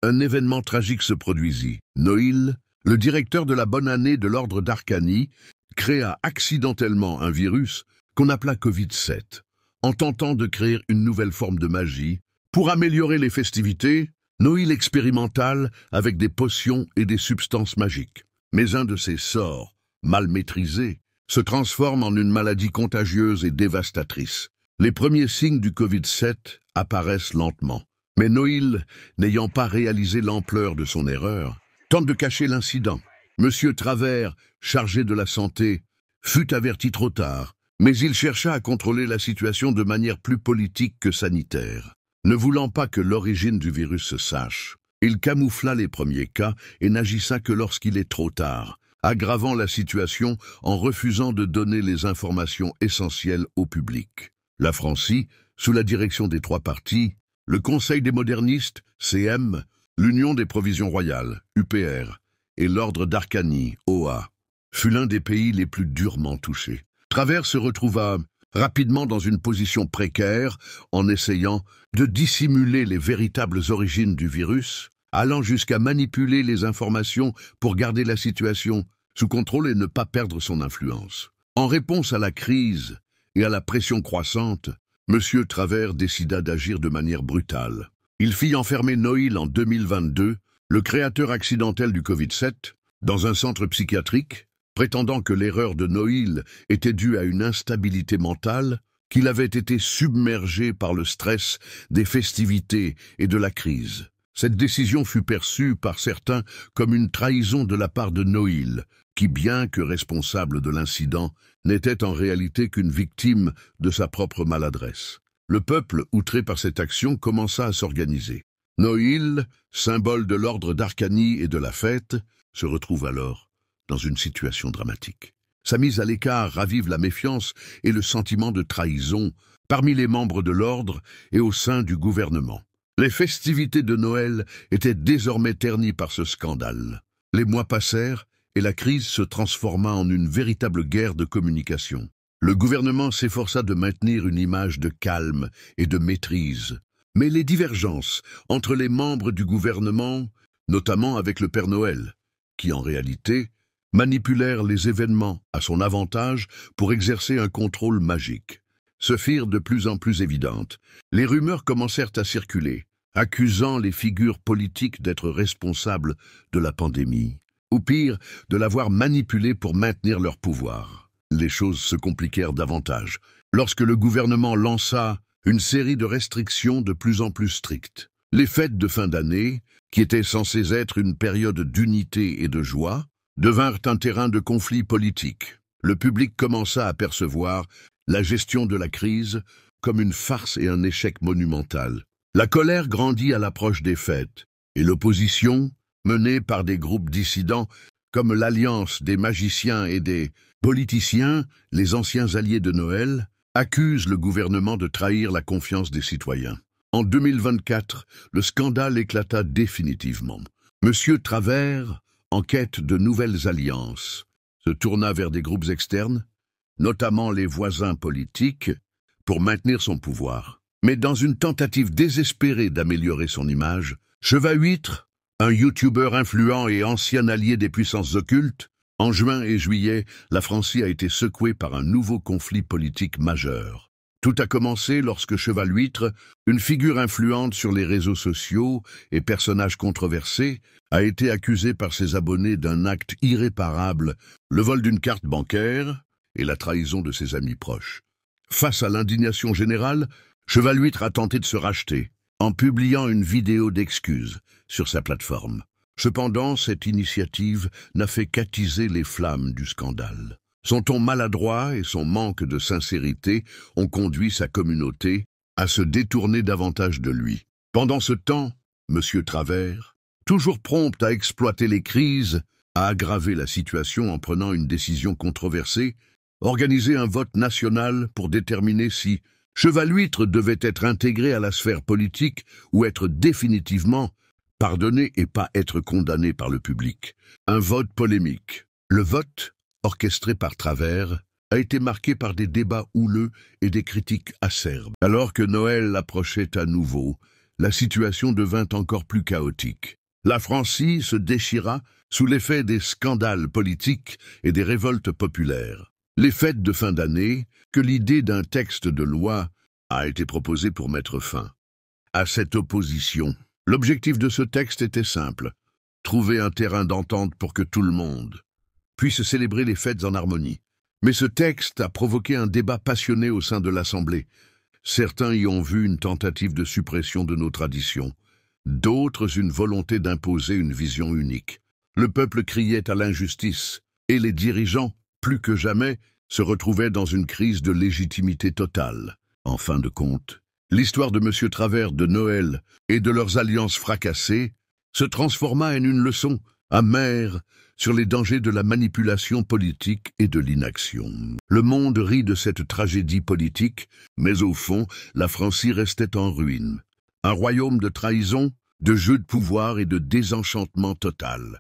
un événement tragique se produisit. Noïl, le directeur de la bonne année de l'ordre d'Arcanie, créa accidentellement un virus qu'on appela Covid-7, en tentant de créer une nouvelle forme de magie. Pour améliorer les festivités, Noïl expérimental avec des potions et des substances magiques. Mais un de ces sorts, mal maîtrisé, se transforme en une maladie contagieuse et dévastatrice. Les premiers signes du Covid-7 apparaissent lentement. Mais Noïl, n'ayant pas réalisé l'ampleur de son erreur, tente de cacher l'incident. Monsieur Travers, chargé de la santé, fut averti trop tard, mais il chercha à contrôler la situation de manière plus politique que sanitaire. Ne voulant pas que l'origine du virus se sache, il camoufla les premiers cas et n'agissa que lorsqu'il est trop tard, aggravant la situation en refusant de donner les informations essentielles au public. La Francie, sous la direction des trois partis, le Conseil des modernistes, CM, l'Union des provisions royales, UPR, et l'Ordre d'Arcanie, OA, fut l'un des pays les plus durement touchés. Travers se retrouva rapidement dans une position précaire en essayant de dissimuler les véritables origines du virus, allant jusqu'à manipuler les informations pour garder la situation sous contrôle et ne pas perdre son influence. En réponse à la crise et à la pression croissante, M. Travers décida d'agir de manière brutale. Il fit enfermer Noïl en 2022, le créateur accidentel du Covid-7, dans un centre psychiatrique, prétendant que l'erreur de Noïl était due à une instabilité mentale, qu'il avait été submergé par le stress des festivités et de la crise. Cette décision fut perçue par certains comme une trahison de la part de Noïl, qui, bien que responsable de l'incident, n'était en réalité qu'une victime de sa propre maladresse. Le peuple, outré par cette action, commença à s'organiser. Noïl, symbole de l'ordre d'Arcanie et de la fête, se retrouve alors dans une situation dramatique. Sa mise à l'écart ravive la méfiance et le sentiment de trahison parmi les membres de l'ordre et au sein du gouvernement. Les festivités de Noël étaient désormais ternies par ce scandale. Les mois passèrent et la crise se transforma en une véritable guerre de communication. Le gouvernement s'efforça de maintenir une image de calme et de maîtrise. Mais les divergences entre les membres du gouvernement, notamment avec le Père Noël, qui en réalité manipulèrent les événements à son avantage pour exercer un contrôle magique, se firent de plus en plus évidentes. Les rumeurs commencèrent à circuler, accusant les figures politiques d'être responsables de la pandémie, ou pire, de l'avoir manipulée pour maintenir leur pouvoir. Les choses se compliquèrent davantage, lorsque le gouvernement lança une série de restrictions de plus en plus strictes. Les fêtes de fin d'année, qui étaient censées être une période d'unité et de joie, devinrent un terrain de conflit politique. Le public commença à percevoir la gestion de la crise comme une farce et un échec monumental. La colère grandit à l'approche des fêtes, et l'opposition, menée par des groupes dissidents comme l'Alliance des magiciens et des politiciens, les anciens alliés de Noël, accuse le gouvernement de trahir la confiance des citoyens. En 2024, le scandale éclata définitivement. Monsieur Travers, en quête de nouvelles alliances, se tourna vers des groupes externes, notamment les voisins politiques, pour maintenir son pouvoir. Mais dans une tentative désespérée d'améliorer son image, Chevahuitre, un youtubeur influent et ancien allié des puissances occultes, en juin et juillet, la Francie a été secouée par un nouveau conflit politique majeur. Tout a commencé lorsque Chevahuitre, une figure influente sur les réseaux sociaux et personnage controversé, a été accusé par ses abonnés d'un acte irréparable, le vol d'une carte bancaire et la trahison de ses amis proches. Face à l'indignation générale, Chevahuitre a tenté de se racheter, en publiant une vidéo d'excuses sur sa plateforme. Cependant, cette initiative n'a fait qu'attiser les flammes du scandale. Son ton maladroit et son manque de sincérité ont conduit sa communauté à se détourner davantage de lui. Pendant ce temps, M. Travers, toujours prompt à exploiter les crises, a aggravé la situation en prenant une décision controversée, organisé un vote national pour déterminer si Chevahuitre devait être intégré à la sphère politique ou être définitivement pardonné et pas être condamné par le public. Un vote polémique. Le vote, orchestré par Travers, a été marqué par des débats houleux et des critiques acerbes. Alors que Noël approchait à nouveau, la situation devint encore plus chaotique. La Francie se déchira sous l'effet des scandales politiques et des révoltes populaires. Les fêtes de fin d'année, que l'idée d'un texte de loi a été proposée pour mettre fin à cette opposition. L'objectif de ce texte était simple: trouver un terrain d'entente pour que tout le monde puisse célébrer les fêtes en harmonie. Mais ce texte a provoqué un débat passionné au sein de l'Assemblée. Certains y ont vu une tentative de suppression de nos traditions, d'autres une volonté d'imposer une vision unique. Le peuple criait à l'injustice, et les dirigeants, plus que jamais, se retrouvaient dans une crise de légitimité totale. En fin de compte, l'histoire de M. Travers, de Noël et de leurs alliances fracassées se transforma en une leçon amère sur les dangers de la manipulation politique et de l'inaction. Le monde rit de cette tragédie politique, mais au fond, la Francie restait en ruine. Un royaume de trahison, de jeu de pouvoir et de désenchantement total.